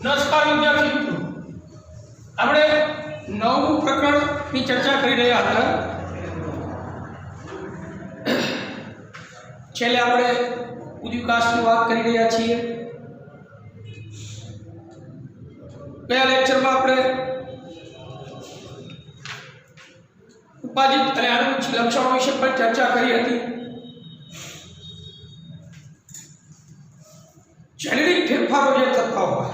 નમસ્કાર વિદ્યાર્થી મિત્રો, આપણે નવમું પ્રકરણની ચર્ચા કરી રહ્યા હતા. છેલ્લે આપણે ઉદ્વિકાસની વાત કરી રહ્યા છીએ. ગયા લેક્ચરમાં આપણે ઉપાધિ અને આનુવંશિક લક્ષણો વિશે પણ ચર્ચા કરી હતી. જેનેટિક ફેરફારો જે થતા હોય,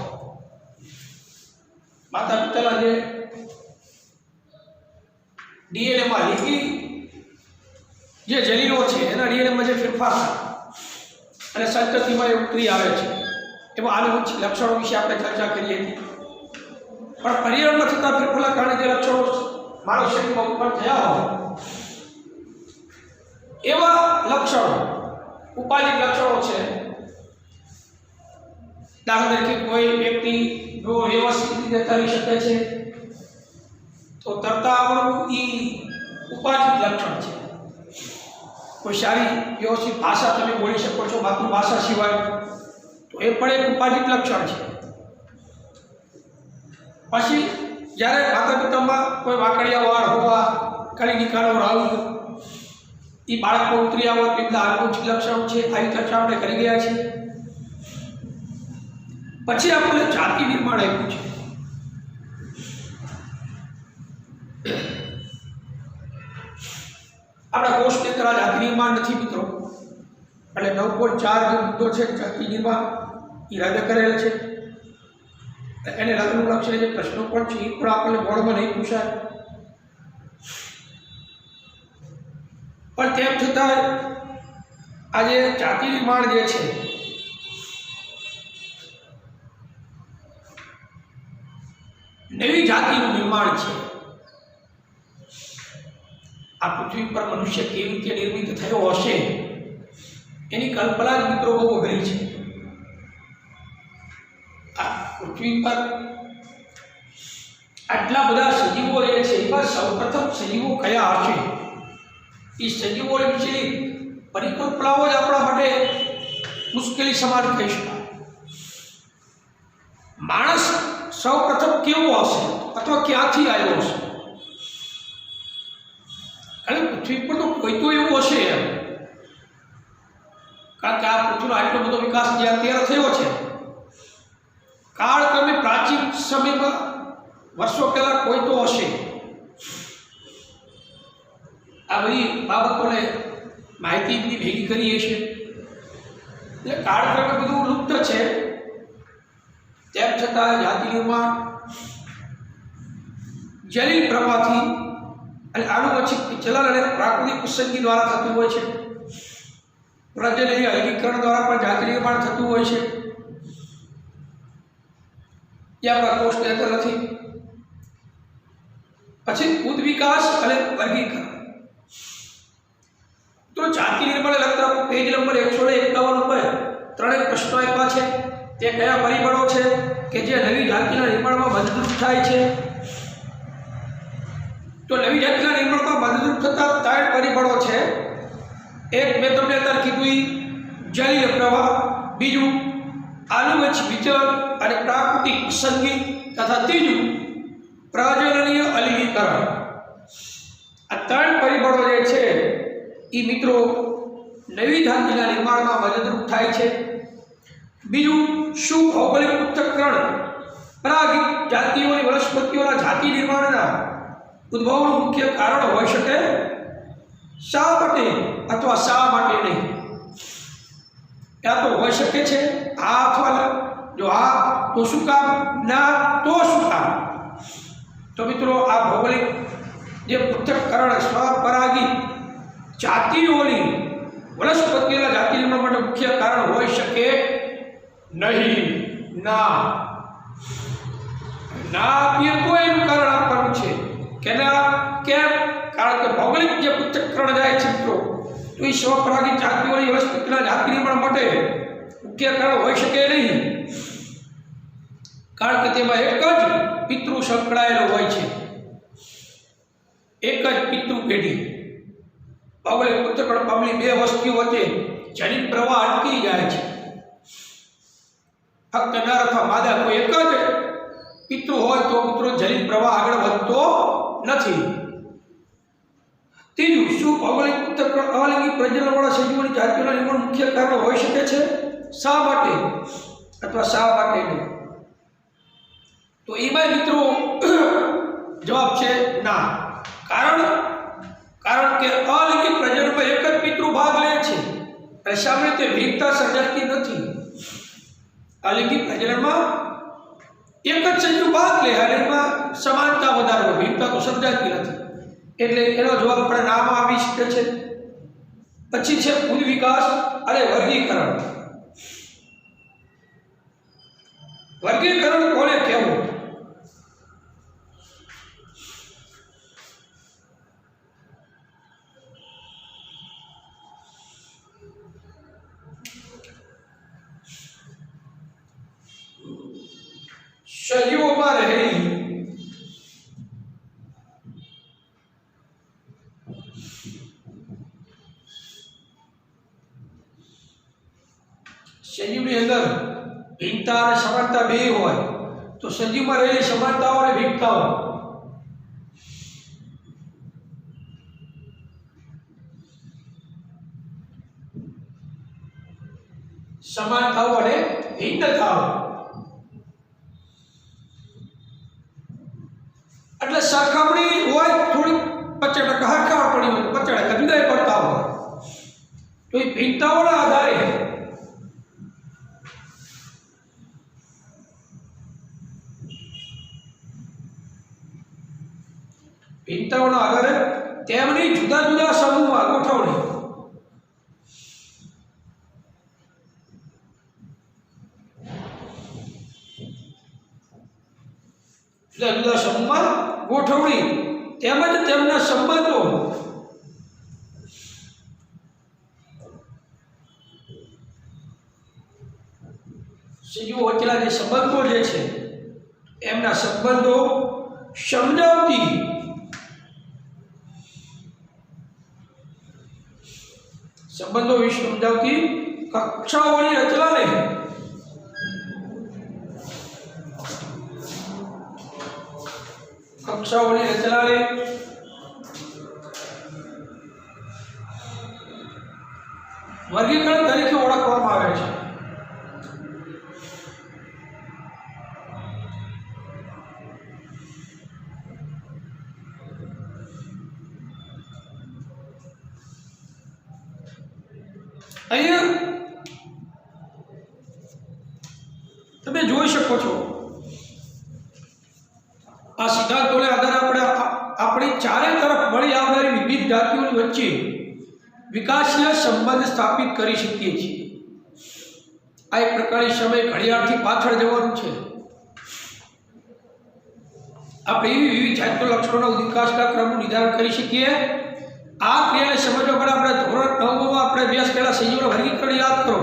માતા પિતાના જે ડીએનએમાં લીકી જે જનીનો છે એના ડીએનએમાં જે ફેરફાર અને સંતતિમાં એ ઉતરી આવે છે, એમાં આનુવંશિક લક્ષણો વિશે આપણે ચર્ચા કરી હતી. પણ પરિવારમાં થતા ફેરફારના કારણે જે લક્ષણો માનવ શરીરમાં ઉત્પન્ન થયા હોય એવા લક્ષણો ઉપાધિક લક્ષણો છે. દાખલા તરીકે કોઈ વ્યક્તિ જો વ્યવસ્થિત રીતે કરી શકે છે તો તરતા આવડવું એ ઉપાધિક લક્ષણ છે. કોઈ સારી વ્યવસ્થિત ભાષા તમે બોલી શકો છો માતૃભાષા સિવાય, તો એ પણ એક ઉપાધિક લક્ષણ છે. પછી જ્યારે માતા પિતામાં કોઈ વાકડિયા વાળ હોવા, કળી નિકાલો રંગ, એ બાળકમાં ઉતરી આવવા કેટલા આનુવંશિક લક્ષણો છે, આવી ચર્ચા આપણે કરી ગયા છીએ. પછી આપણને જાતિ નિર્માણ આપ્યું છે. આપણા કોષની અંદર જાતિ નિર્માણ નથી મિત્રો, એટલે 9.4 જે મુદ્દો છે જાતિ નિર્માણ એ રદ કરેલ છે. એને રદનું લક્ષણ જે પ્રશ્નો પણ છે એ પણ આપણને બોર્ડમાં નહીં પૂછાય. પણ તેમ છતાં આજે જાતિ નિર્માણ જે છે નવી જાતિનું નિર્માણ છે. આ પૃથ્વી પર મનુષ્ય કેવી રીતે નિર્મિત થયો હશે એની કલ્પના જ મિત્રો બહુ અઘરી છે. આ પૃથ્વી પર આટલા બધા સજીવો રહે છે, એમાં સૌપ્રથમ સજીવો કયા હશે એ સજીવો વિશેની પરિકલ્પનાઓ જ આપણા માટે મુશ્કેલી સમાન કહી શકાય. માણસ સૌપ્રથમ કેવો હશે અથવા ક્યાંથી આવ્યો હશે? અને પૃથ્વી પર તો કોઈ તો એવું હશે એમ, કારણ કે આ પૃથ્વીનો આટલો બધો વિકાસ જે અત્યારે થયો છે, કાળક્રમે પ્રાચીન સમયમાં વર્ષો પહેલા કોઈ તો હશે. આ બધી બાબતોને માહિતી બધી ભેગી કરીએ છીએ એટલે કાળક્રમે બધું લુપ્ત છે. તેમ છતાં જાતિ નિર્માણ જલીલ પ્રવાહથી અને આનુવંશિક ચલન અને પ્રાકૃતિક પસંદગી દ્વારા થતું હોય છે. પ્રજનનીય અલગીકરણ દ્વારા પણ જાતિ નિર્માણ થતું હોય છે. એ આપણા કોષની અંદર નથી. પછી ઉદ્વિકાસ અને વર્ગીકરણ. તો જાતિ નિર્માણને લગતા પેજ નંબર 151 ઉપર ત્રણેય પ્રશ્નો આપ્યા છે. તે કયા પરિબળો છે કે જે નવી જાતિના નિર્માણમાં મદદરૂપ થાય છે? તો નવી જાતિના નિર્માણમાં મદદરૂપ થતા ત્રણ પરિબળો છે. એક મેં તમને અત્યારે કીધું જલીય પ્રવાહ, બીજું આનુવંશિક વિચલન અને પ્રાકૃતિક પસંદગી, તથા ત્રીજું પ્રજનનીય અલગીકરણ. આ ત્રણ પરિબળો જે છે એ મિત્રો નવી જાતિના નિર્માણમાં મદદરૂપ થાય છે. બીજું, શું ભૌગોલિક પૃથ્થકરણ પરાગિત જાતિઓની વનસ્પતિઓના જાતિ નિર્માણના ઉદ્ભવનું મુખ્ય કારણ હોઈ શકે? શા માટે અથવા શા માટે નહીં? ત્યાં તો હોઈ શકે છે, હા અથવા ના. જો હા તો શું કામ, ના તો શું કામ? તો મિત્રો આ ભૌગોલિક જે પૃથ્થકરણ સ્વપરાગિત જાતિઓની વનસ્પતિઓના જાતિ નિર્માણ માટે મુખ્ય કારણ હોઈ શકે નહીં. ના આપીએ તો એનું કારણ આપવાનું છે કે ના. કેમ? કારણ કે ભૌગોલિક જે પૃથ્થકરણ જાય છે મિત્રો, તો એ સ્વપરાગિત જાતિઓની વનસ્પતિના જાતિ નિર્માણ માટે મુખ્ય કારણ હોઈ શકે નહીં. કારણ કે તેમાં એક જ પિતૃ સંકળાયેલો હોય છે, એક જ પિતૃ પેઢી. ભૌગોલિક પૃથ્થકરણ પામેલી બે વસ્તીઓ વચ્ચે જનીન પ્રવાહ અટકી જાય છે. ફક્ત નર અથવા માદા કોઈ એક જ પિતૃ હોય તો મિત્રો જલિત પ્રવાહ આગળ વધતો નથી. ત્રીજું, શું ભૌગોલિક અલિંગી પ્રજનનવાળા સજીવોની જાતિઓના નિર્માણ મુખ્ય કારણ હોઈ શકે છે? શા માટે અથવા શા માટે નહીં? તો એમાં મિત્રો જવાબ છે ના. કારણ કે અલિંગી પ્રજનનમાં એક જ પિતૃ ભાગ લે છે અને સામે તે વિવિધતા સર્જાતી નથી. અલિંગી પ્રજનનમાં એક જ સજીવ ભાગ લે અને એમાં સમાનતા વધારે, વિવિધતા તો સર્જાતી નથી. એટલે એનો જવાબ આપણે નામ આવી શકે છે. પછી છે કુલ વિકાસ અને વર્ગીકરણ. વર્ગીકરણ કોને કહેવું? સજીવોમાં રહેલી સજીવની અંદર ભિન્નતા અને સમાનતા બે હોય તો સજીવમાં રહેલી સમાનતાઓ અને ભિન્નતાઓ અને ભિન્નતાઓ એટલે સરખામણી હોય થોડી 50% હરખામણી હોય 50% જુદા પડતા હોય તો એ ભિન્નતાઓના આધારે તેમની જુદા જુદા સમૂહમાં ગોઠવણી. જુદા જુદા સમૂહમાં ગોઠવણી તેમજ તેમના સંબંધો સજીવો વચ્ચેના જે સંબંધો જે છે એમના સંબંધો સમજાવતી સંબંધો વિશે સમજાવતી કક્ષાઓની રચનાને વર્ગીકરણ તરીકે ઓળખવામાં આવે છે. અહીંયા તમે જોઈ શકો છો આ સિદ્ધાંતોને આધારે આપણી ચારે તરફ મળી આવનારી વિવિધ જાતિઓની વચ્ચે વિકાસીય સંબંધ સ્થાપિત કરી શકીએ છીએ. આ એક પ્રકારની સમય ઘડિયાળથી પાછળ જવાનું છે. આપણે એવી વિવિધ જાતિના લક્ષણોના વિકાસના ક્રમનું નિર્ધારણ કરી શકીએ. આ ક્રિયાને સમજવા માટે આપણે ધોરણ 9માં આપણે અભ્યાસ કરેલા સજીવોનું વર્ગીકરણ યાદ કરો.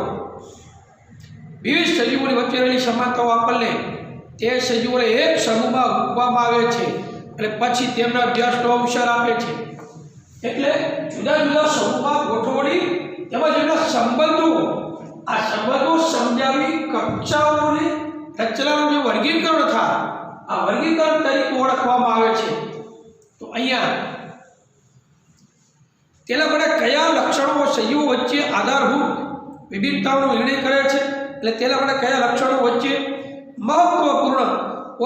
વિવિધ સજીવોની વચ્ચે રહેલી સમાનતાઓ આપણને તે સજીવોને એક સમૂહમાં મૂકવામાં આવે છે અને પછી તેમના અભ્યાસનો અવસર આપે છે. એટલે જુદા જુદા સમૂહમાં ગોઠવણી તેમજ એના સંબંધો, આ સંબંધો સમજાવી કક્ષાઓની રચનાનું જે વર્ગીકરણ થાય આ વર્ગીકરણ તરીકે ઓળખવામાં આવે છે. તો અહીંયા તેના માટે કયા લક્ષણો સજીવો વચ્ચે આધારભૂત વિવિધતાઓનો નિર્ણય કરે છે, એટલે તેના માટે કયા લક્ષણો વચ્ચે મહત્વપૂર્ણ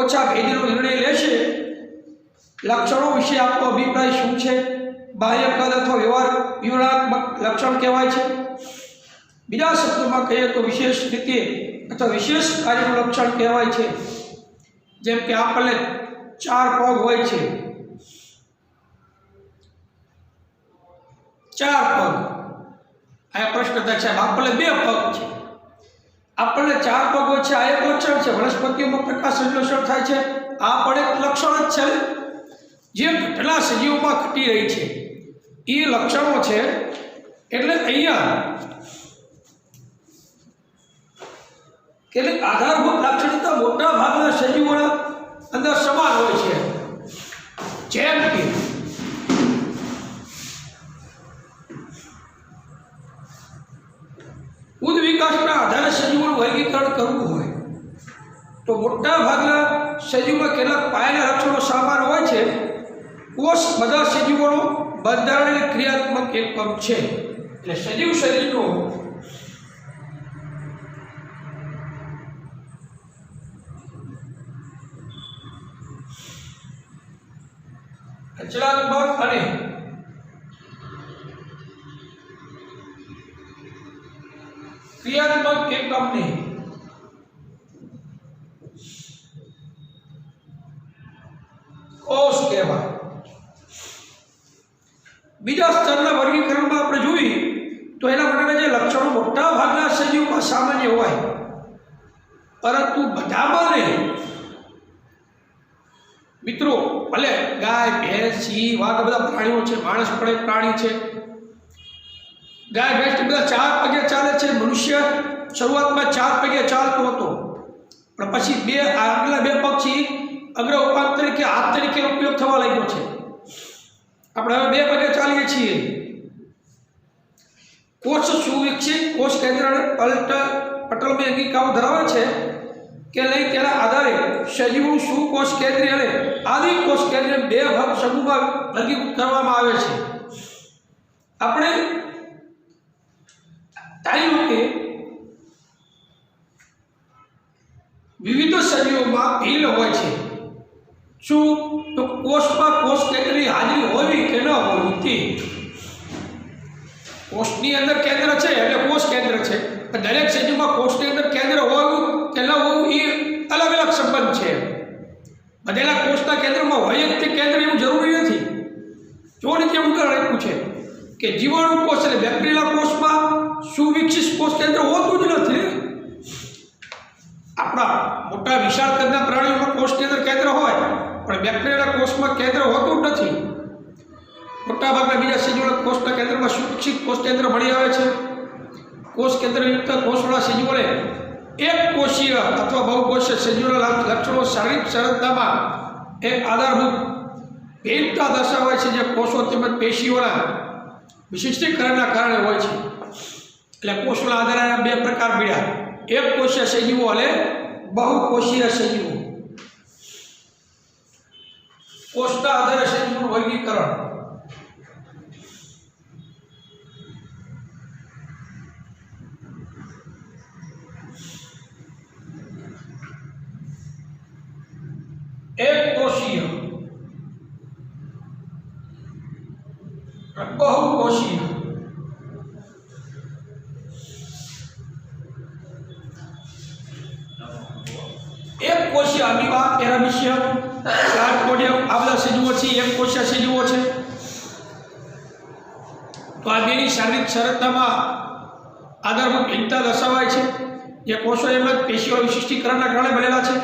ઓછા ભેદનો નિર્ણય લેશે. લક્ષણો વિશે આપનો અભિપ્રાય શું છે? બાહ્ય કદ અથવા વિવરણાત્મક લક્ષણ કહેવાય છે. બીજા શબ્દોમાં કહીએ તો વિશેષ રીતે અથવા વિશેષ કાર્યનું લક્ષણ કહેવાય છે. જેમ કે આપણને 4 પગ હોય છે, 4 પગ. આ પ્રશ્ન થાય છે આપણને 2 પગ છે. આપણને 4 પગ હોય છે, આ એક લક્ષણ છે. વનસ્પતિઓમાં પ્રકાશ સંશ્લેષણ થાય છે, આ પણ એક લક્ષણ જ છે. જે ઘટના સજીવોમાં ઘટી રહી છે એ લક્ષણો છે. એટલે અહીંયા કેટલીક આધારભૂત લાક્ષણિકતા મોટા ભાગના સજીવોના અંદર સમાન હોય છે. જેમ કે ઉદ વિકાસના આધારે સજીવોનું વર્ગીકરણ કરવું હોય તો મોટા ભાગના સજીવમાં કેટલાક પાયાના લક્ષણો સામાન્ય હોય છે. કોષ બધા સજીવોનો બંધારણ અને ક્રિયાત્મક એકમ છે. એટલે સજીવ શરીરનો રચનાત્મક અને ક્રિયાત્મક એકમને કોષ કહેવાય. બીજા સ્તરના વર્ગીકરણમાં આપણે જોઈએ તો એના માટેના જે લક્ષણો મોટા ભાગના સજીવમાં સામાન્ય હોય, પરંતુ બધામાં નહીં. મિત્રો, ભલે ગાય, ભેંસ, સિંહ, વાઘ બધા પ્રાણીઓ છે, માણસ પણ એક પ્રાણી છે. ગાય, ભેંસ બધા 4 પગે ચાલે છે. મનુષ્ય શરૂઆતમાં 4 પગે ચાલતો હતો, પણ પછી આગલા 2 પગથી અગ્ર ઉપાંગ તરીકે હાથ તરીકે ઉપયોગ થવા લાગ્યો છે. આપણે હવે 2 પગે ચાલીએ છીએ. કોષ સુવિકસિત કોષ કેન્દ્ર પટલમાં અંગિકાઓ ધરાવે છે કે નહીં તેના આધારે સજીવો સુકોષ કેન્દ્રીય અને આદિ કોષ કેન્દ્રીય 2 ભાગ સમૂહમાં વર્ગીકૃત કરવામાં આવે છે. આપણે ધાર્યું કે વિવિધ સજીવોમાં ભિન્ન હોય છે. શું તો કોષમાં કોષ કેન્દ્રની હાજરી હોવી કે ન હોવી તે. કોષની અંદર કેન્દ્ર છે એટલે કોષ કેન્દ્ર છે. દરેક સજીવમાં કોષની અંદર કેન્દ્ર હોવું કે ન હોવું એ અલગ અલગ સંબંધ છે. બધેલા કોષના કેન્દ્રમાં હોય જ તે કેન્દ્ર એવું જરૂરી નથી. જો ને કેવું આપ્યું છે કે જીવાણુ કોષ અને બેક્ટેરિયા કોષમાં સુવિકસિત કોષ કેન્દ્ર હોતું જ નથી. આપણા મોટા વિશાળ કદના પ્રાણીઓમાં કોષની અંદર કેન્દ્ર હોય, પણ બેક્ટેરિયાના કોષમાં કેન્દ્ર હોતું જ નથી. મોટાભાગના બીજા સજીવોના કોષના કેન્દ્રમાં સુવિકસિત કોષ કેન્દ્ર મળી આવે છે. કોષ કેન્દ્રયુક્ત કોષવાળા સજીવોને એક કોષીય અથવા બહુકોષીય સજીવોના લક્ષણો શારીરિક સંરચનામાં એક આધારભૂત ભિન્નતા દર્શાવે છે, જે કોષો તેમજ પેશીઓના વિશિષ્ટીકરણના કારણે હોય છે. એટલે કોષોના આધારે 2 પ્રકાર મળ્યા: એક કોષીય સજીવો અને બહુકોષીય સજીવો. કોષના આધારે સજીવોનું વર્ગીકરણ. એક કોષીય, બહુકોષીય. એક કોષીય અમીબા, પેરામીશિયમ, પ્લાઝ્મોડિયમ આ બધા સજીવો છે, એક કોષીય સજીવો છે. તો આ બેની શારીરિક સંરચનામાં આધારભૂત ભિન્નતા દર્શાવાય છે, જે કોષો એમના પેશીઓ વિશિષ્ટીકરણના કારણે બનેલા છે.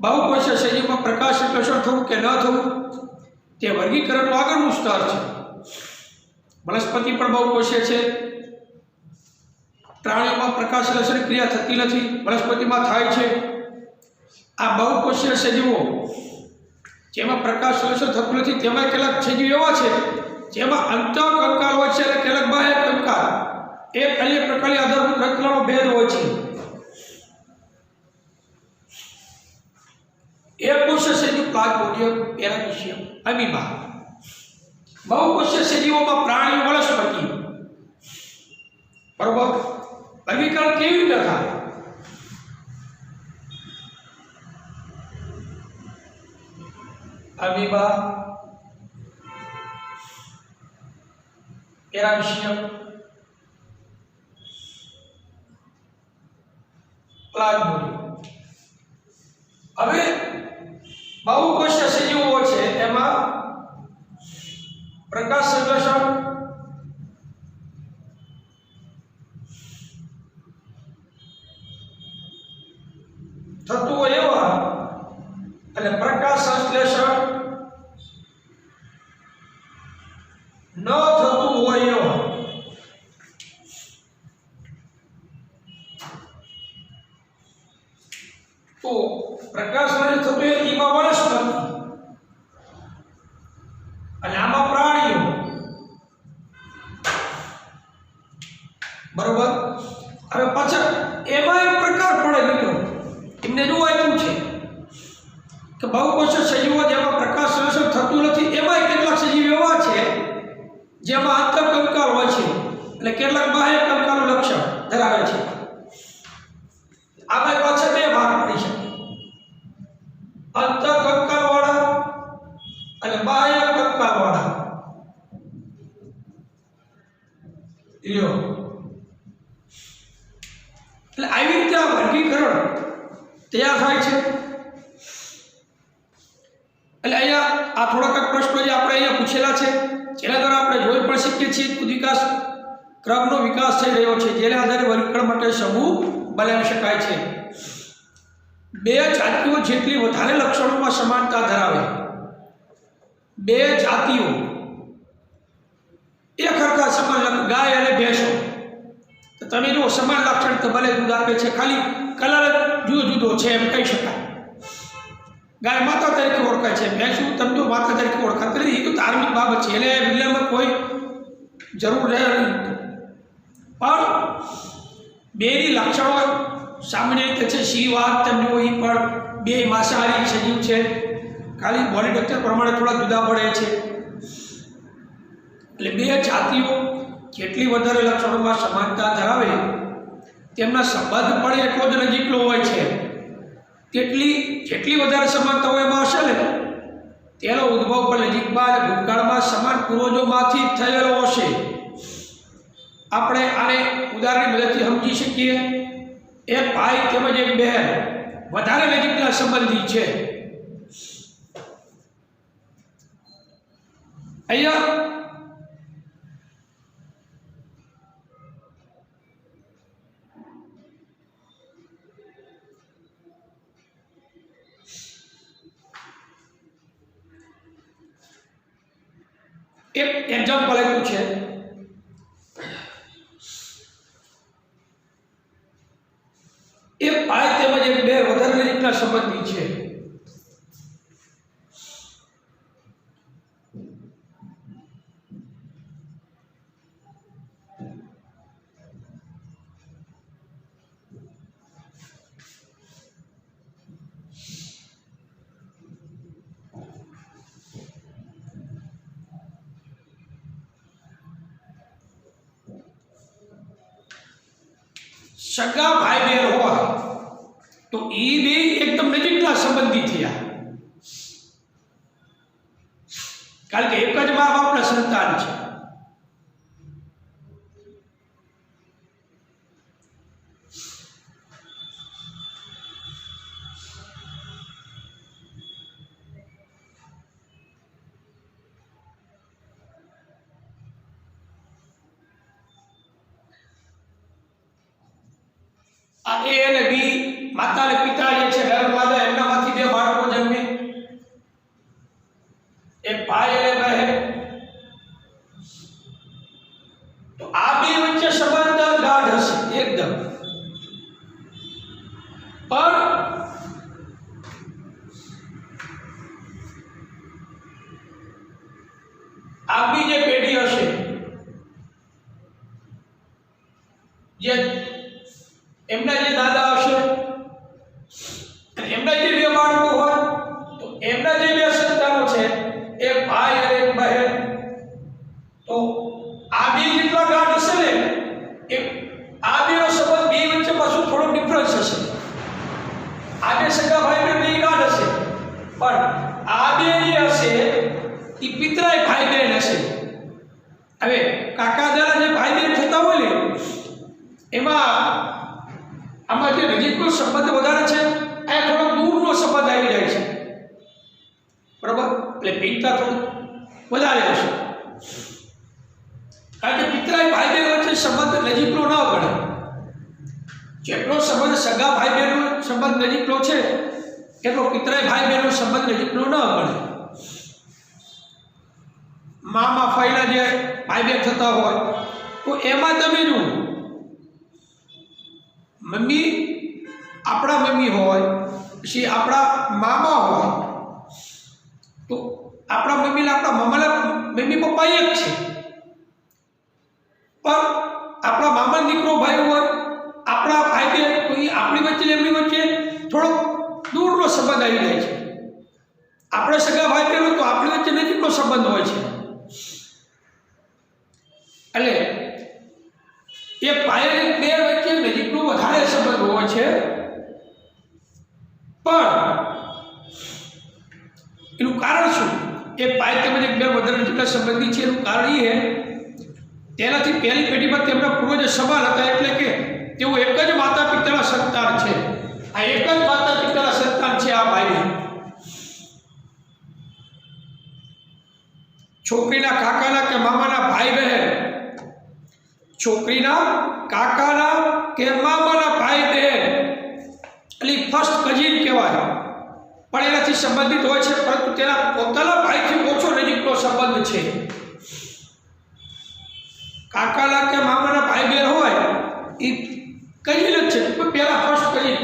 બહુકોષીય સજીવમાં પ્રકાશ સંશ્લેષણ થવું કે ન થવું તે વર્ગીકરણનું આગળનું સ્તર છે. વનસ્પતિ પણ બહુકોષીય છે. પ્રાણીઓમાં પ્રકાશ સંશ્લેષણ ક્રિયા થતી નથી, વનસ્પતિમાં થાય છે. આ બહુકોષીય સજીવો જેમાં પ્રકાશ સંશ્લેષણ થતું નથી, તેમાં કેટલાક સજીવ એવા છે જેમાં અંતઃકંકાલ હોય છે અને કેટલાક બાહ્ય કંકાલ. એક અન્ય પ્રકારની આધારભૂત રચનાનો ભેદ હોય છે. એક કોષીય સજીવ પ્લાઝ્મોડિયમ, પેરામીશિયમ, અમીબા. બહુકોષીય સજીવોમાં પ્રાણીઓ, વનસ્પતિ. બરોબર. વર્ગીકરણ કેવી રીતે થાય? Amoeba, paramecium, plasmodium. હવે બહુકોષીય સજીવો છે એમાં પ્રકાશ સંશ્લેષણ થતું હોય એવા અને પ્રકાશ સંશ્લેષણ ન થતું હોય એવા. તો પ્રકાશ સંશ્લેષણ થતું હોય એમાં વનસ્પતિ અને આમાં પ્રાણીઓ. બરોબર. હવે પાછળ એમાં એક પ્રકાર પડે મિત્રો, એમને જો આપ્યું છે કે બહુકોષીય સજીવો જેમાં પ્રકાશ સંશ્લેષણ થતું નથી એમાં કેટલાક સજીવ એવા છે જેમાં અંતઃકંકાલ હોય છે અને કેટલાક બાહ્ય કંકાલનું લક્ષણ ધરાવે છે. આપણે પાછા બે ભાગ પડી શકે, અંતઃકંકાલ વાળા અને બાહ્ય કંકાલ વાળા. લ્યો એટલે આવી રીતે આ વર્ગીકરણ તૈયાર થાય છે. એટલે અહીંયા આ થોડાક પ્રશ્નો જે આપણે અહીંયા પૂછેલા છે જેના દ્વારા આપણે જોઈ પણ શકીએ છીએ કે વિકાસ ક્રમનો વિકાસ થઈ રહ્યો છે, જેના આધારે વર્ગીકરણ માટે સમૂહ બનાવી શકાય છે. બે જાતિઓ જેટલી વધારે લક્ષણોમાં સમાનતા ધરાવે, બે જાતિઓ એક હરખા સમાન લક્ષણ, ગાય અને ભેંસો, તો તમે જો સમાન લક્ષણ તો ભલે દૂધ આપે છે, ખાલી કલર જુદો જુદો છે એમ કહી શકાય. ગાય માતા તરીકે ઓળખાય છે, ભેંસું તમે જો માતા તરીકે ઓળખાતી નથી. એ તો ધાર્મિક બાબત છે, એને વિજ્ઞાનમાં કોઈ જરૂર રહે નહીં. પણ બેની લક્ષણો સામાન્ય રીતે છે. સિંહ વાઘ તમે જુઓ એ પણ બે માંસાહારી સજીવ છે, ખાલી બોડી સ્ટ્રક્ચર પ્રમાણે થોડા જુદા પડે છે. એટલે બે જાતિઓ જેટલી વધારે લક્ષણોમાં સમાનતા ધરાવે તેમના સંબંધ પણ એટલો જ નજીકનો હોય છે. જેટલી વધારે સમાનતા હોય એમાં હશે ને તેનો ઉદ્ભવ પણ નજીકમાં અને ભૂતકાળમાં સમાન પૂર્વજોમાંથી થયેલો હશે. આપણે આને ઉદાહરણની મદદથી સમજી શકીએ. એક ભાઈ તેમજ એક બહેન વધારે નજીકના સંબંધી છે. અહીંયા એક એક્ઝામ્પલ આપ્યું છે. એક ભાઈ તેમજ એક બે વધારે નજીકના સંબંધી છે. સગા ભાઈ બહેન હોય તો એ બે એકદમ નજીકના સંબંધી થયા, કારણ કે એક જ મા બાપના સંતાન છે. આ એ અને બી માતા અને પિતા જે છે ગર્ભમાતા એમનામાંથી બે બાળકો જન્મે, એક ભાઈ અને બહેન. તો આ બે વચ્ચે સંબંધ ગાઢ હશે એકદમ. પણ આગની જે પેઢી હશે, જે એમના જે દાદા હશે એમના જે બે બાળકો હોય, તો એમના જે બે સંતાનો છે એક ભાઈ અને એક બહેન, તો આ બે જેટલા ગાઢ હશે ને એ આ બેનો સંબંધ બે વચ્ચે પાછું થોડો ડિફરન્સ હશે. આ બે સગા ભાઈ બહેન બે ગાઢ હશે, પણ આ બે જે હશે એ પિતરાય ભાઈ બહેન હશે. હવે કાકા દાદા જે ભાઈ બહેન થતા હોય ને એમાં આમાં જે નજીકનો સંબંધ વધારે છે, આ થોડો દૂરનો સંબંધ આવી જાય છે, બરાબર. એટલે ભિન્નતા થોડી વધારે હશે, કારણ કે પિતરાય ભાઈ બહેન વચ્ચે સંબંધ નજીકનો ન ગણે. જેટલો સંબંધ સગા ભાઈ બહેનનો સંબંધ નજીકનો છે એટલો પિતરાય ભાઈ બહેનનો સંબંધ નજીકનો ન ગણે. મામા ફાઈના જે ભાઈ બહેન થતા હોય તો એમાં તમે જુઓ, મમ્મી આપણા મમ્મી હોય, પછી આપણા મામા હોય, તો આપણા મમ્મીને આપણા મામાના મમ્મી પપ્પા એક છે. પણ આપણા મામાનો દીકરો ભાઈ હોય, આપણા ભાઈ બહેન, તો એ આપણી વચ્ચે એમની વચ્ચે થોડો દૂરનો સંબંધ આવી જાય છે. આપણે સગા ભાઈ બહેનો તો આપણી વચ્ચે નજીકનો સંબંધ હોય છે, એટલે એ ભાઈ અને બહેન વચ્ચે નજીકનો વધારે સંબંધ હોય છે, પણ એનું કારણ શું? એક ભાઈ તેમજ એક બહેન વધારે નજીકના સંબંધી છે. એનું કારણ એ તેનાથી પહેલી પેઢીમાં તેમના પૂર્વજ સમાન હતા, એટલે કે તેઓ એક જ માતા પિતાના સંતાન છે. આ એક જ માતા પિતાના સંતાન છે આ ભાઈ બહેન. છોકરીના કાકાના કે મામાના ભાઈ બહેન, છોકરીના કાકાના કે મામાના ભાઈ બહેન એટલે ફર્સ્ટ કઝિન કહેવાય, પણ એનાથી સંબંધિત હોય છે, પરંતુ તેના પોતાના ભાઈથી ઓછો નજીકનો સંબંધ છે. કાકાના કે મામાના ભાઈ બહેન હોય એ કઝિન જ છે, પહેલા ફર્સ્ટ કઝિન,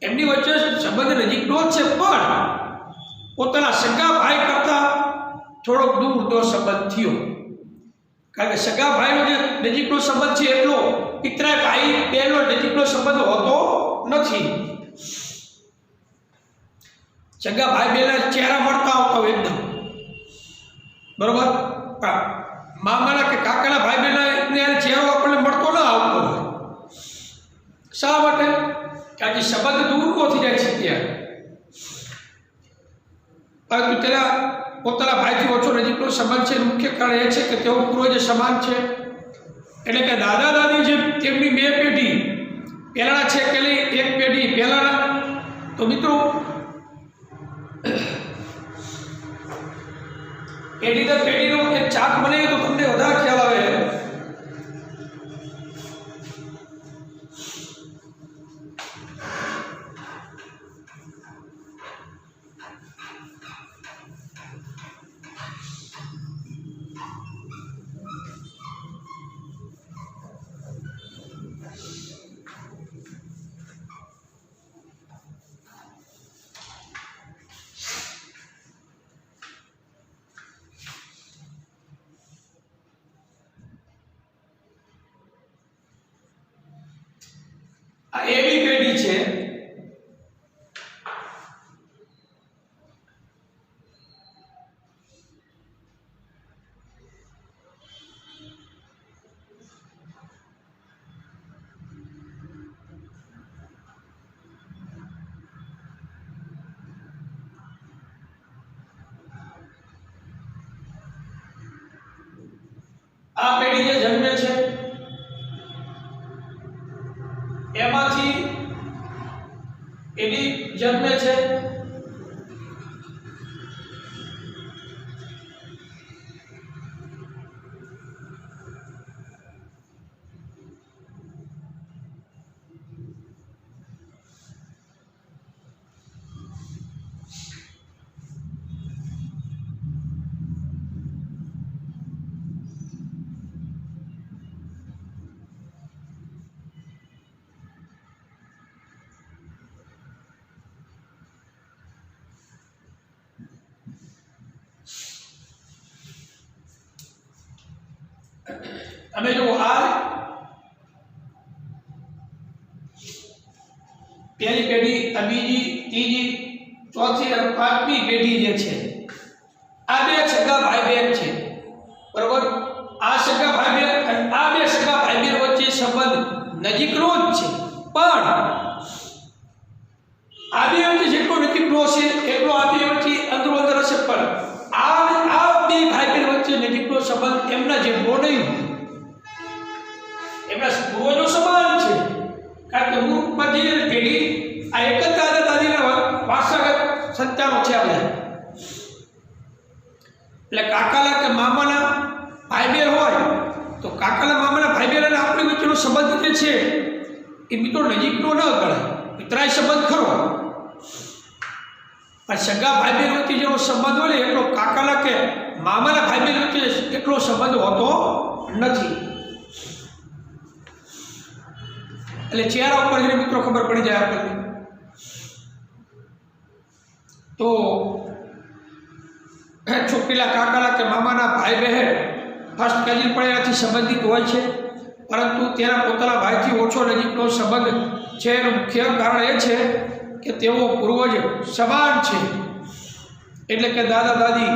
એમની વચ્ચે સંબંધ નજીકનો જ છે, પણ પોતાના સગા ભાઈ કરતા થોડોક દૂરનો સંબંધ થયો. કારણ કે સગા ભાઈનો જે નજીકનો સંબંધ છે એટલો પિતરાય ભાઈ બહેનનો નજીકનો સંબંધ હોતો નથી. સગા ભાઈ બહેનના ચહેરા મળતા આવતા હોય એકદમ બરોબર, મામાના કે કાકાના ભાઈ બહેનને ચહેરો આપણને મળતો ન આવતો હોય. શા માટે? કારણ કે સંબંધ દૂરનો થઈ જાય છે ત્યારે, પરંતુ તેના પોતાના ભાઈથી ઓછો નજીકનો સંબંધ છે. મુખ્ય કારણ એ છે કે તેઓ પૂર્વજ સમાન છે, એટલે કે દાદા દાદી જે તેમની બે પેઢી પહેલાના છે કે એક પેઢી પહેલાના. તો મિત્રો પેઢી દર પેઢીનો એક ચાક બનાવીએ તો તમને વધારે ખ્યાલ આવે. આ એવી પેઢી છે આ પેઢી જે જન્મે છે એમાંથી પેઢી જન્મે છે તમે જો આ પહેલી પેઢી, બીજી, ત્રીજી, ચોથી અને પાંચમી પેઢી જે છે આ બે સગા ભાઈ બહેન છે બરોબર. આ સગા ભાઈ બહેન અને આ બે સગા ભાઈ બહેન વચ્ચે સંબંધ નજીકનો જ છે, પણ આ બે વચ્ચે જેટલો નજીકનો હશે એટલો આ બે વચ્ચે અંદરો અંદર હશે, પણ આ બે ભાઈ બહેન વચ્ચે નજીકનો સંબંધ એમના જેટલો નહીં. એમના પૂર્વજો સમાન છે, કારણ કે મૂળમાં જે પેઢી આ એક જ દાદા દાદીના વારસાગત સંતાનો છે આપણે. એટલે કાકાના કે મામાના ભાઈ બહેન હોય તો કાકાના મામાના ભાઈ બહેન અને આપણી વચ્ચેનો સંબંધ જે છે એ મિત્રો નજીકનો ન ગણાય, પિતરાય સંબંધ ખરો, પણ સગા ભાઈ બહેન વચ્ચે જેવો સંબંધ હોય ને એટલો કાકાના કે મામાના ભાઈ બહેન વચ્ચે એટલો સંબંધ હોતો નથી. એટલે ચહેરા ઉપર જઈને મિત્રો ખબર પડી જાય આપણને. તો છોકરીના કાકાના કે મામાના ભાઈ બહેન ફર્સ્ટ કઝિન પણ એનાથી સંબંધિત હોય છે, પરંતુ તેના પોતાના ભાઈથી ઓછો નજીકનો સંબંધ છે. એનું મુખ્ય કારણ એ છે કે તેઓ પૂર્વજ સમાન છે. એટલે કે દાદા દાદી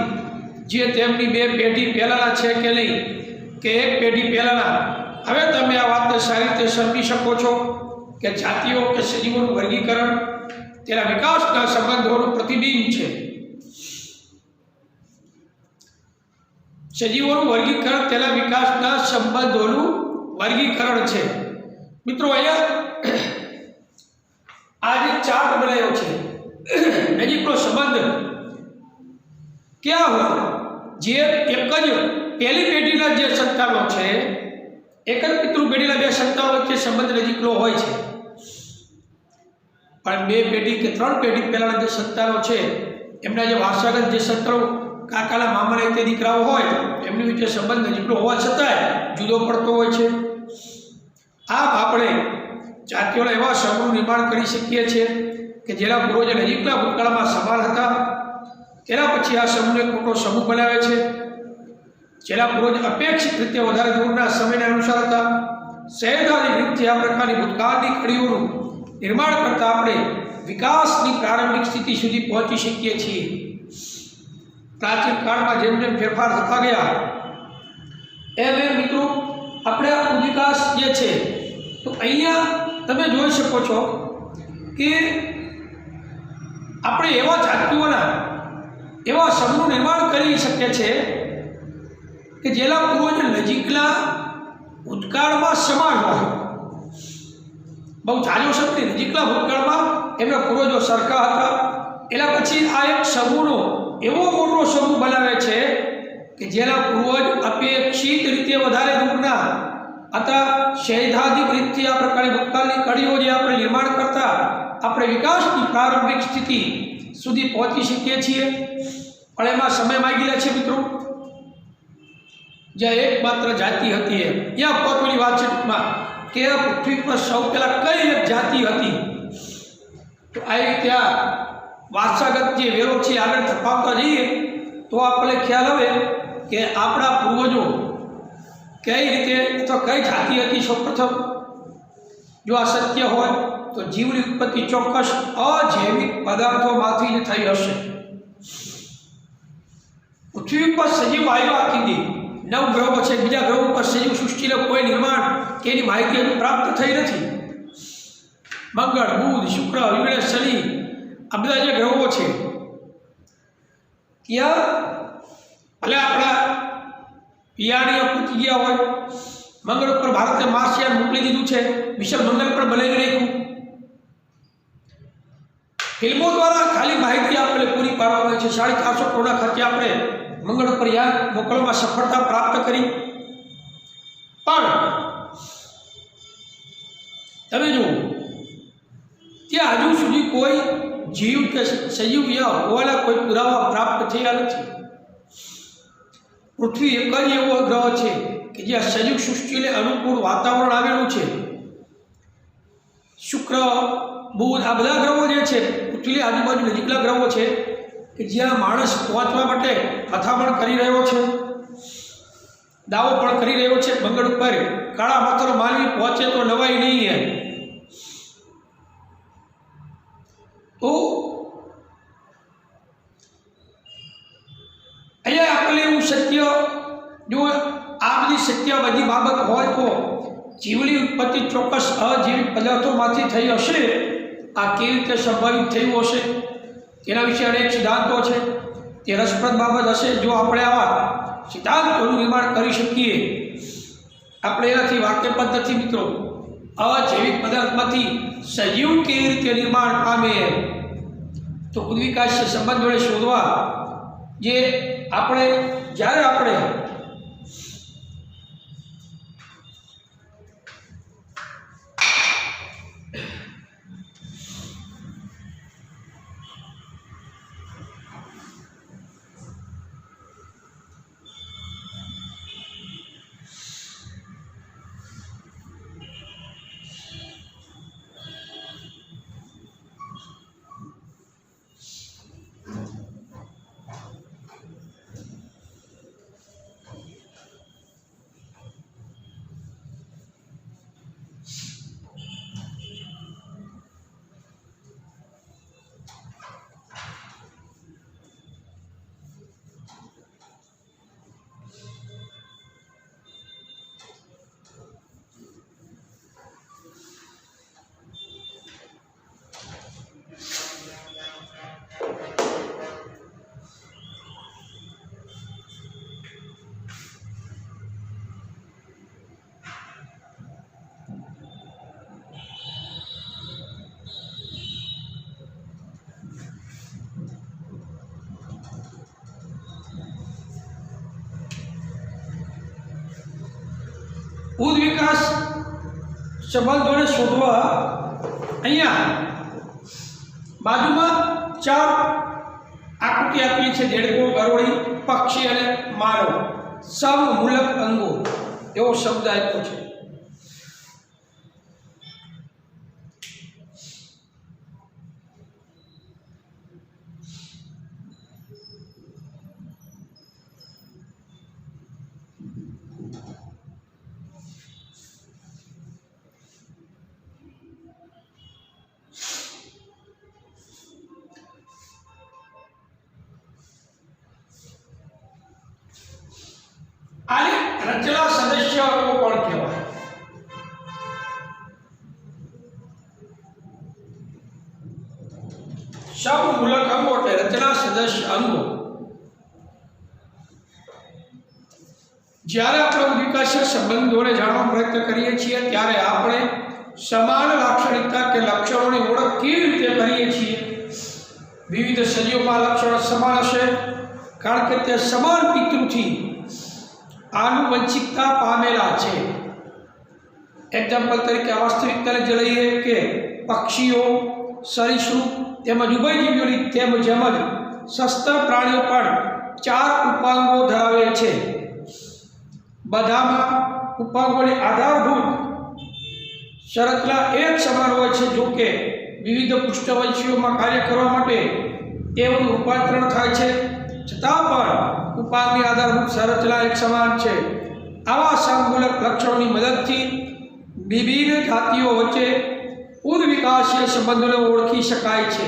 જે તેમની 2 પેઢી પહેલાંના છે કે નહીં, કે 1 પેઢી પહેલાંના, હવે તમે આ વાતને સારી રીતે સમજી શકો છો કે જાતિઓ કે સજીવોનું વર્ગીકરણ તેના વિકાસના સંબંધોનું પ્રતિબિંબ છે. સજીવોનું વર્ગીકરણ તેના વિકાસના સંબંધોનું વર્ગીકરણ છે. મિત્રો, અહીંયા આ જે ચાર્ટ બનાવ્યો છે, નજીકનો સંબંધ ક્યાં હોય? જે એક જ પહેલી પેઢીના જે સંતાનો છે, એક જ પિતૃ પેઢીના 2 સંતાનો વચ્ચે સંબંધ નજીકનો હોય છે. પણ 2 પેઢી કે 3 પેઢી પહેલાના જે સંતાનો છે, એમના જે વારસાગત જે સંતાનો, કાકાના મામાના તે દીકરાઓ હોય, એમની વચ્ચે સંબંધ નજીકનો હોવા છતાંય જુદો પડતો હોય છે. આમ આપણે જાતિઓના એવા સમૂહનું નિર્માણ કરી શકીએ છીએ કે જેના પૂર્વજો નજીકના ભૂતકાળમાં સમાન હતા, તેના પછી આ સમૂહને મોટો સમૂહ બનાવે છે. જેના પૂર્વજ અપેક્ષિત રીતે વધારે દૂરના સમયને અનુસાર હતા. સહેજાદી રીતથી આ પ્રકારની ભૂતકાળની કડીઓનું નિર્માણ કરતાં આપણે વિકાસની પ્રારંભિક સ્થિતિ સુધી પહોંચી શકીએ છીએ. પ્રાચીન કાળમાં જેમ જેમ ફેરફાર થતા ગયા એમ મિત્રો આપણે આ વિકાસ જે છે, તો અહીંયા તમે જોઈ શકો છો કે આપણે એવા જાતિઓના એવા સમૂહ નિર્માણ કરી શકીએ છીએ કે જેના પૂર્વજ નજીકના ભૂતકાળમાં સમાન હોય. બહુ જાજો શબ્દ નજીકના ભૂતકાળમાં એમના પૂર્વજો સરખા હતા. એના પછી આ એક સમૂહનો એવો મોટો સમૂહ બનાવે છે કે જેના પૂર્વજ અપેક્ષિત રીતે વધારે દૂરના હતા. સૈદ્ધાંતિક રીતથી આ પ્રકારની ભૂતકાળની કડીઓ જે આપણે નિર્માણ કરતા આપણે વિકાસની પ્રારંભિક સ્થિતિ સુધી પહોંચી શકીએ છીએ. પણ એમાં સમય માંગેલા છે મિત્રો. જ્યાં એકમાત્ર જાતિ હતી ત્યાં પહોંચવાની વાત છે ટૂંકમાં કે પૃથ્વી પર સૌ પહેલાં કઈ એક જાતિ હતી. તો આ રીતે આ વારસાગત જે વેરો છે આગળ ધપાવતા જઈએ તો આપણને ખ્યાલ આવે કે આપણા પૂર્વજો કઈ રીતે અથવા કઈ જાતિ હતી. સૌપ્રથમ જો આ સત્ય હોય તો જીવની ઉત્પત્તિ ચોક્કસ અજૈવિક પદાર્થોમાંથી જ થઈ હશે. પૃથ્વી પર સજીવ આવ્યા કીધી 9 ગ્રહો છે, બીજા ગ્રહો પર સજીવ સૃષ્ટિનું કોઈ નિર્માણ કે એની માહિતી હજુ પ્રાપ્ત થઈ નથી. મંગળ, બુધ, શુક્ર, યુરેનસ, શનિ આ બધા જે ગ્રહો છે ત્યાં ભલે આપણા પિયાણીઓ પૂછી ગયા હોય. મંગળ ઉપર ભારતે માર્સયાન મોકલી દીધું છે, મિશન મંગળ પર બનાવી નાખ્યું. ફિલ્મો દ્વારા ખાલી માહિતી આપણે પૂરી પાડવામાં આવે છે. 450 કરોડના ખર્ચે આપણે મંગળ પર યાન મોકલવામાં સફળતા પ્રાપ્ત કરી. પણ તમે જુઓ ત્યાં હજુ સુધી કોઈ જીવ કે સજીવ યા હોવાના કોઈ પુરાવા પ્રાપ્ત થયા નથી. પૃથ્વી એક જ એવો ગ્રહ છે કે જ્યાં સજીવ સૃષ્ટિને અનુકૂળ વાતાવરણ આવેલું છે. શુક્ર, બુધ આ બધા ગ્રહો જે છે પૃથ્વીની આજુબાજુ નજીકના ગ્રહો છે કે જ્યાં માણસ પહોંચવા માટે અથામણ કરી રહ્યો છે, દાવો પણ કરી રહ્યો છે. મંગળ ઉપર કાળા માથાનો માનવી પહોંચે તો નવાઈ નહીં. તો અહીંયા આપણે એવું સત્ય, જો આ બધી સત્ય બધી બાબત હોય તો જીવની ઉત્પત્તિ ચોક્કસ અજીવિત પદાર્થોમાંથી થઈ હશે. આ કેવી રીતે સંભવિત થયું હશે તેના વિશે અનેક સિદ્ધાંતો છે. તે રસપ્રદ બાબત હશે. જો આપણે આવા સિદ્ધાંતોનું નિર્માણ કરી શકીએ, આપણે એનાથી વાકેફ નથી મિત્રો. અજૈવિક પદાર્થમાંથી સજીવ કેવી રીતે નિર્માણ પામે તો ઉદ્વિકાસ સંબંધ વડે શોધવા જે આપણે જ્યારે આપણે ઉદ વિકાસ સંબંધોને શોધવા અહીંયા બાજુમાં 4 આકૃતિ આપેલી છે: દેડકો, ગરોળી, પક્ષી અને માનવ. સમમૂલક અંગો એવો શબ્દ આપ્યો છે. આને રચના સદસ્ય અંગો પણ કહેવાય. સમમૂલક અંગો એટલે રચના સદસ્ય અંગો. જ્યારે આપણે ઉદ્વિકાસીય સંબંધોને જાણવા પ્રયત્ન કરીએ છીએ ત્યારે આપણે સમાન લાક્ષણિકતા કે લક્ષણોની ઓળખ કેવી રીતે કરીએ છીએ? વિવિધ સજીવોમાં લક્ષણો સમાન હશે કારણ કે તે સમાન પિતૃથી આનુવંશિકતા પામેલા છે. એક્ઝામ્પલ તરીકે વાસ્તવિકતાને જ લઈએ કે પક્ષીઓ, સરીસૃપ તેમજ ઉભયજીવીઓની જેમ જ સસ્તન પ્રાણીઓ પણ 4 ઉપાંગો ધરાવે છે. બધામાં ઉપાંગોની આધારભૂત શરતલા એક સમાન હોય છે. જો કે વિવિધ પૃષ્ઠવંશીઓમાં કાર્ય કરવા માટે તેઓનું રૂપાંતરણ થાય છે, છતાં પણ ઉપાંગની આધારભૂત શરતલા એક સમાન છે. આવા સમમૂલક લક્ષણોની મદદથી વિભિન્ન જાતિઓ વચ્ચે ઉદ્વિકાસીય સંબંધોને ઓળખી શકાય છે.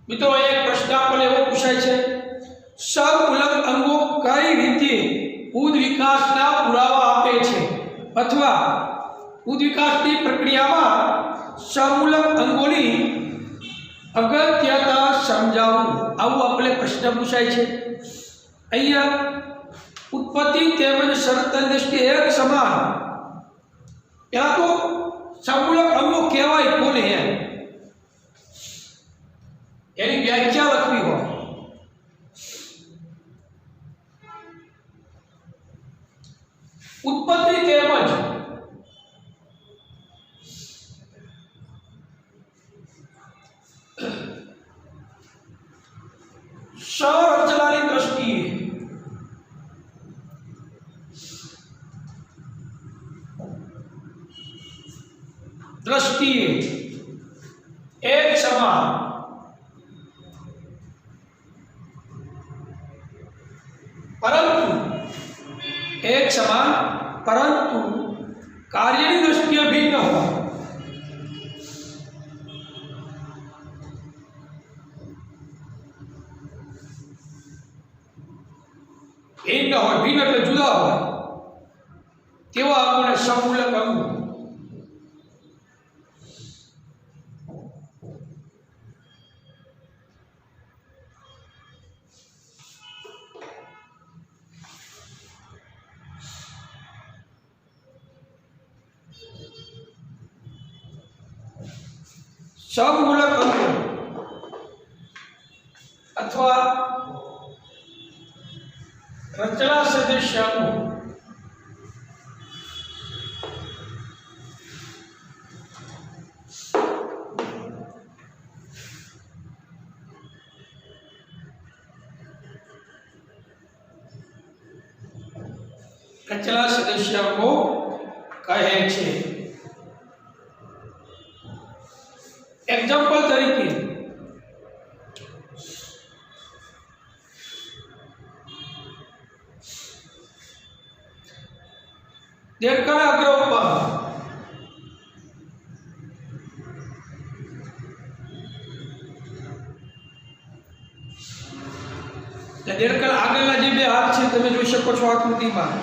મિત્રો, એક પ્રશ્ન આપણને એવો પૂછાય છે: સમમૂલક અંગો કઈ રીતે ઉદ્વિકાસના પુરાવા આપે છે, અથવા ઉદ્વિકાસની પ્રક્રિયામાં સમમૂલક અંગોની અગત્યતા સમજાવું. આવું આપણે પ્રશ્ન પૂછાય છે. અહીંયા ઉત્પત્તિ તેમજ શરતની દ્રષ્ટિએ એક સમાન. પહેલા તો સમમૂલક અંગો કહેવાય કોને એની વ્યાખ્યા લખવી હોય. ઉત્પત્તિ તેમજ સંરચનાની દ્રષ્ટિએ એક સમાન. પરંતુ કાર્યની દ્રષ્ટિએ ભિન્ન હોય. ભિન્ન એટલે જુદા હોય તેવા અંગોને સમમૂલક અંગો. સમમૂલક અંગો અથવા રચના સદસ્ય અંગો કહે છે. એક્ઝામ્પલ તરીકે દેડકાના અગ્ર ઉપાંગ. દેડકાના આગળના જે 2 હાથ છે તમે જોઈ શકો છો આકૃતિમાં.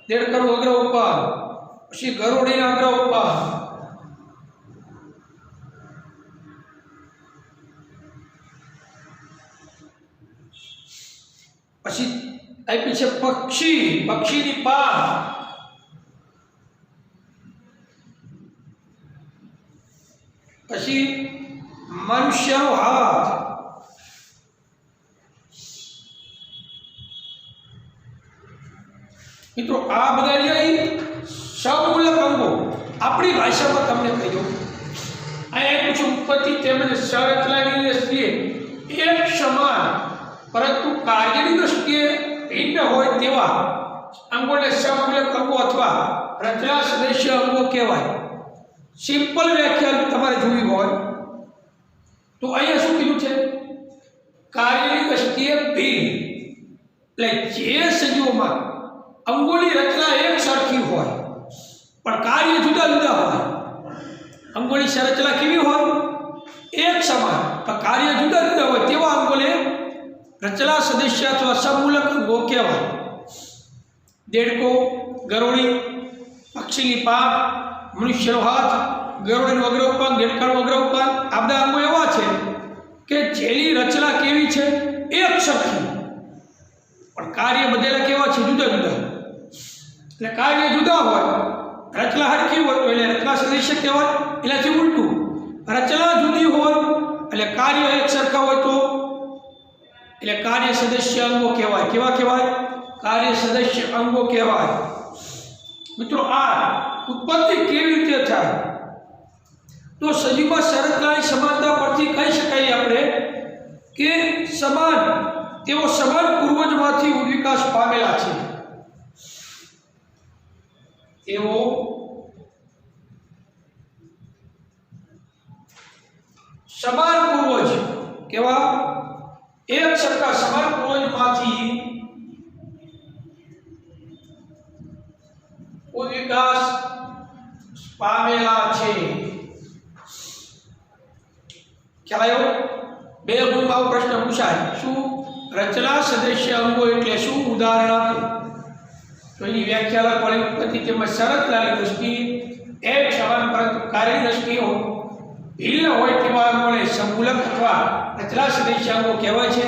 દેડકાનું અગ્ર ઉપાંગ, પછી ગરોળીના અગ્ર ઉપાંગ, પછી આપી છે પક્ષીની પાંખ, પછી મનુષ્યનો હાથ, મિત્રો આ બધા રહ્યા સમૂલક અંગો આપણી ભાષામાં તમને કહી દઉં. અહીંયા પૂછું ઉત્પત્તિ તેમજ સંરચનાની દ્રષ્ટિએ એક સમાન પરંતુ કાર્યની દ્રષ્ટિએ ભિન્ન હોય તેવા અંગોને સમૂલક અંગો અથવા રચના સદસ્ય અંગો કહેવાય. સિમ્પલ વ્યાખ્યા તમારે જોવી હોય તો અહીંયા શું કીધું છે? કાર્યની દ્રષ્ટિએ ભિન્ન એટલે જે સજીવોમાં અંગોની રચના એક સરખી હોય પણ કાર્ય જુદા જુદા હોય. અંગોની સંરચના કેવી હોય? એક સમાન પણ કાર્ય જુદા જુદા હોય તેવા અંગોને રચના સદસ્ય અથવા સમૂલક અંગો કહેવાય. દેડકો, ગરોળી, પક્ષીની પાંખ, મનુષ્યનો હાથ, ગરોળીનું અગ્ર ઉપાંગ, દેડકાનું અગ્ર ઉપાંગ આ બધા અંગો એવા છે કે જેની રચના કેવી છે? એક સરખી પણ કાર્ય બધેલા કેવા છે? જુદા જુદા. એટલે કાર્ય જુદા હોય, રચના હરખી હોય તો એટલે રચના સદસ્ય કહેવાય. એનાથી ઉલટું રચના જુદી હોય એટલે કાર્ય એક સરખા હોય તો એટલે કાર્ય સદસ્ય અંગો કહેવાય. કેવા કહેવાય? કાર્ય સદસ્ય અંગો કહેવાય. મિત્રો આ ઉત્પત્તિ કેવી રીતે થાય? તો સજીવમાં સંરચનાની સમાનતા પરથી કહી શકાય આપણે કે તેઓ સમાન પૂર્વજમાંથી વિકાસ પામેલા છે. તેઓ સમાન પૂર્વજ કેવા? એક સરખા સમાન પૂર્વજમાંથી વિકાસ પામેલા છે. ખ્યાલ આવ્યો? બે ગુણમાં પ્રશ્ન પૂછાય, શું રચના સદસ્ય અંગો એટલે શું? ઉદાહરણ આપો. તો એની વ્યાખ્યા પડી ઉત્પત્તિ તેમજ સંરચનાની દ્રષ્ટિએ એક સમાન પરંતુ કાર્યની દ્રષ્ટિએ ભિન્ન હોય તેવા અંગોને સમૂલક અથવા રચના સદસ્ય અંગો કહેવાય છે.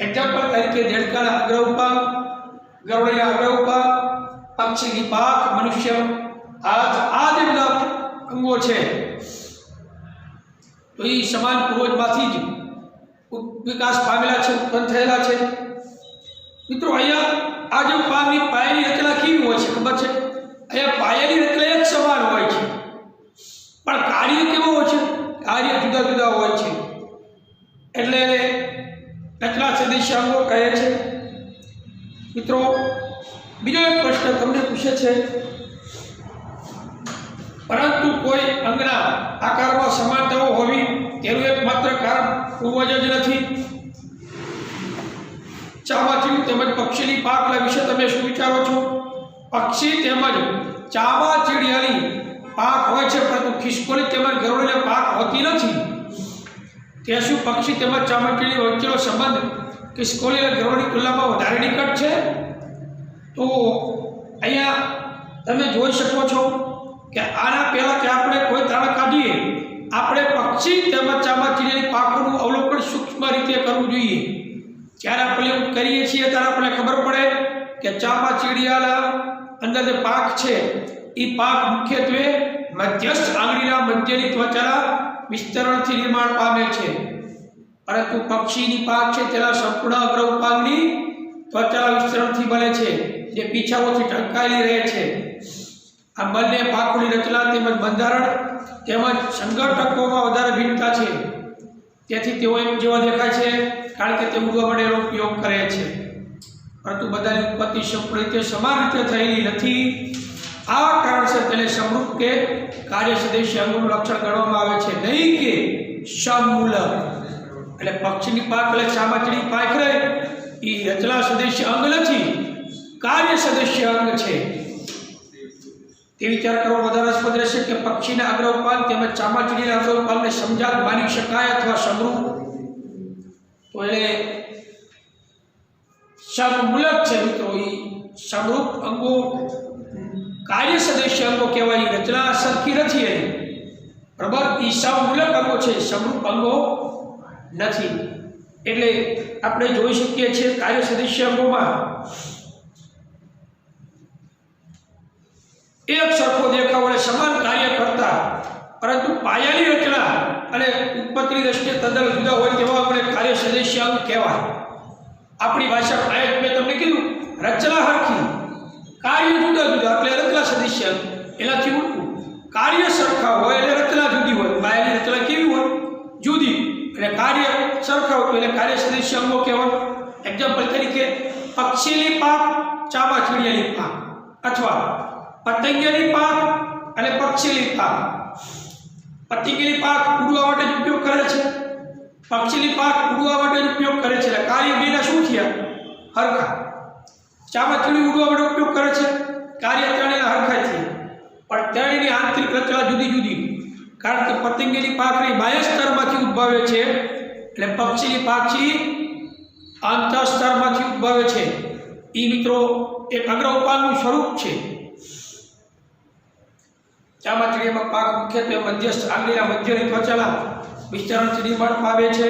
એક્ઝામ્પલ તરીકે દેડકાના અગ્ર ઉપાંગ, ગરોળીના અગ્ર ઉપાંગ, પક્ષીની પાંખ, મનુષ્ય હાથ આ જે બધા અંગો છે તો એ સમાન પૂર્વજમાંથી જ વિકાસ પામેલા છે, ઉત્પન્ન થયેલા છે. મિત્રો અહીંયા આ જે પામની પાયાની રચના કેવી હોય છે ખબર છે? અહીંયા પાયાની રચના એક સમાન હોય છે પણ કાર્ય કેવો હોય છે? કાર્ય જુદા જુદા હોય છે એટલે રચના સદસ્ય અંગો કહે છે. મિત્રો બીજો એક પ્રશ્ન તમને પૂછે છે, પરંતુ કોઈ અંગના આકારમાં સમાનતાઓ હોવી તેનું એકમાત્ર કારણ પૂર્વજ જ નથી. ચામાચીડી તેમજ પક્ષીની પાંખ વિશે તમે શું વિચારો છો? પક્ષી તેમજ ચામાચીડિયાની પાંખ હોય છે પરંતુ ખિસકોલી તેમજ ગરોળીની પાંખ હોતી નથી. તે શું પક્ષી તેમજ ચામાચીડી વચ્ચેનો સંબંધ ખિસકોલી અને ગરોળીની તુલનામાં વધારે નિકટ છે? તો અહીંયા તમે જોઈ શકો છો કે આના પહેલાં કે આપણે કોઈ તારણ કાઢીએ આપણે પક્ષી તેમજ ચામાચીડિયાની પાંખોનું અવલોકન સૂક્ષ્મ રીતે કરવું જોઈએ. જ્યારે આપણે એવું કરીએ છીએ ત્યારે આપણને ખબર પડે કે ચામાચીડિયાના અંદર જે પાંખ છે એ પાંખ મુખ્યત્વે મધ્યસ્થ આંગળીના મધ્યની ત્વચાના વિસ્તરણથી નિર્માણ પામે છે, પરંતુ પક્ષીની પાંખ છે તેના સંપૂર્ણ અગ્ર ઉપાંગની ત્વચાના વિસ્તરણથી બને છે જે પીછાઓથી ઢંકાયેલી રહે છે. આ બંને પાંખોની રચના તેમજ બંધારણ તેમજ સંઘટકોમાં વધારે ભિન્નતા છે. તેથી તેઓ એક જેવા દેખાય છે કારણ કે તે ઉડવા માટેનો ઉપયોગ કરે છે, પરંતુ બધાની ઉત્પત્તિ સંપૂર્ણ રીતે સમાન રીતે થયેલી નથી. આ કારણસર તેને સમરૂપ કે કાર્ય સદસ્ય અંગોનું લક્ષણ ગણવામાં આવે છે, નહીં કે સમમૂલક. એટલે પક્ષીની પાંખ એટલે ચામાચીડી પાંખ રહે એ રચના સદસ્ય અંગ નથી, કાર્ય સદસ્ય અંગ છે. તે વિચાર કરવો વધારે રસપ્રદ રહેશે કે પક્ષીના અગ્ર ઉપાંગ તેમજ ચામાચીડીના અગ્ર ઉપાંગને સમજાત માની શકાય અથવા સમરૂપ. તો એટલે સમમૂલક છે મિત્રો. એ સમરૂપ અંગો કાર્ય સદસ્ય અંગો કહેવાય, રચના સરખી નથી એની, બરાબર? એ સમમૂલક અંગો છે, સમરૂપ અંગો નથી. એટલે આપણે જોઈ શકીએ છીએ કાર્ય સદસ્ય અંગોમાં એક સરખો દેખાવ અને સમાન કાર્ય કરતા પરંતુ પાયાની રચના અને ઉત્પત્તિની દ્રષ્ટિએ તદ્દન જુદા હોય તેવા આપણે કાર્ય સદસ્ય અંગ કહેવાય. આપણી ભાષામાં મેં તમને કીધું રચના હરખી, કાર્ય જુદા જુદા એટલે રચના સદસ્ય એનાથી ઉલટું કાર્ય સરખા હોય એટલે રચના જુદી હોય, બાયની રચના કેવી હોય જુદી, અને કાર્ય સરખા હોય એટલે કાર્ય સદસ્ય અંગો કહેવાય. એક્ઝામ્પલ તરીકે પક્ષીની પાંખ ચામાચીડિયાની પાંખ, અથવા પતંગિયાની પાંખ અને પક્ષીની પાંખ. પતંગિયાની પાંખ ઉડવા માટે જ ઉપયોગ કરે છે, પક્ષીની પાંખ ઉડવા માટે જ ઉપયોગ કરે છે, એટલે કાર્ય બેના શું થયા હરખા. ચામાચીડી ઉડવા માટે ઉપયોગ કરે છે, કાર્ય ત્રણેયના હરખા થયા, પણ ત્રણેયની આંતરિક રચના જુદી જુદી. કારણ કે પતંગિયાની પાંખની બાહ્ય સ્તરમાંથી ઉદ્ભવે છે, એટલે પક્ષીની પાંખી આંતર સ્તરમાંથી ઉદ્ભવે છે. એ મિત્રો એક અગ્ર ઉપાંગનું સ્વરૂપ છે. ચામાચીડીયામાં પાંખ મુખ્યત્વે મધ્યસ્થ આંગળીના મધ્યની ત્વચાના વિસ્તરણથી નિર્માણ પામે છે.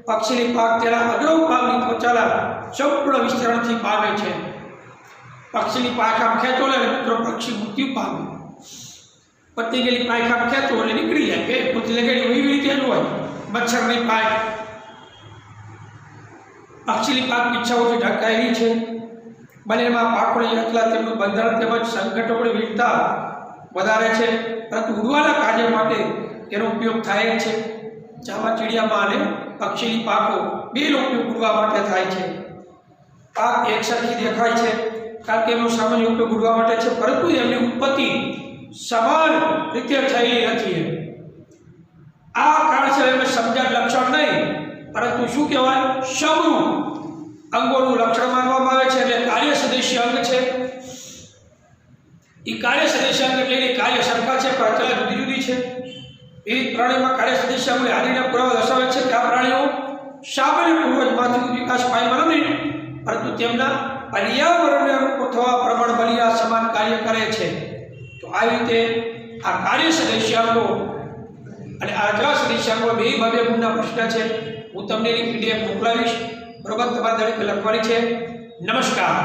પક્ષીની પાંખ તેના અગ્ર ઉપાંગની ત્વચાના સંપૂર્ણ વિસ્તરણથી પામે છે. પક્ષીની પાંખ આમ ખેંચો એટલે મિત્રો પક્ષી મૃત્યુ પામે. પતંગિયાની પાંખ આમ ખેંચો એટલે નીકળી જાય, બે પોતે લગાડી એવી રીતે જ હોય. મચ્છરની પાંખ પક્ષીની પાંખ ઈચ્છાઓથી ઢંકાયેલી છે. બંનેમાં પાંખોની રચના તેમનું બંધારણ તેમજ સંઘટકોની વિવિધતા વધારે છે, પરંતુ ઉડવાના કાર્ય માટે તેનો ઉપયોગ થાય છે. ચામાચીડિયામાં અને પક્ષીની પાંખો બેનો ઉપયોગ ઉડવા માટે થાય છે. પાંખ એકસરખી દેખાય છે કારણ કે એમનો સામાન્ય ઉપયોગ ઉડવા માટે છે, પરંતુ એમની ઉત્પત્તિ સમાન રીતે થયેલી નથી. આ કારણસર એમને સમજાત લક્ષણ નહીં, પરંતુ શું કહેવાય સમરૂપ અંગોનું લક્ષણ માનવામાં આવે છે. એટલે કાર્ય સદસ્ય અંગ છે. એ કાર્ય સદસ્ય અંગ એટલે કાર્ય સરખા છે, પણ રચના જુદી જુદી છે. વિવિધ પ્રાણીઓમાં કાર્ય સદસ્ય અંગની હાજરીના પુરાવા દર્શાવે છે કે આ પ્રાણીઓ સામાન્ય પૂર્વજમાંથી વિકાસ પામ્યા નથી, પરંતુ તેમના પર્યાવરણને અનુકૂળ થવા પ્રમાણ બલિયા સમાન કાર્ય કરે છે. તો આ રીતે આ કાર્ય સદસ્ય અંગો અને આ રચના સદસ્ય અંગો બે ગુણના પ્રશ્ન છે. હું તમને એની PDF મોકલાવીશ. બરોબર, તમારે દરેક લખવાની છે. નમસ્કાર.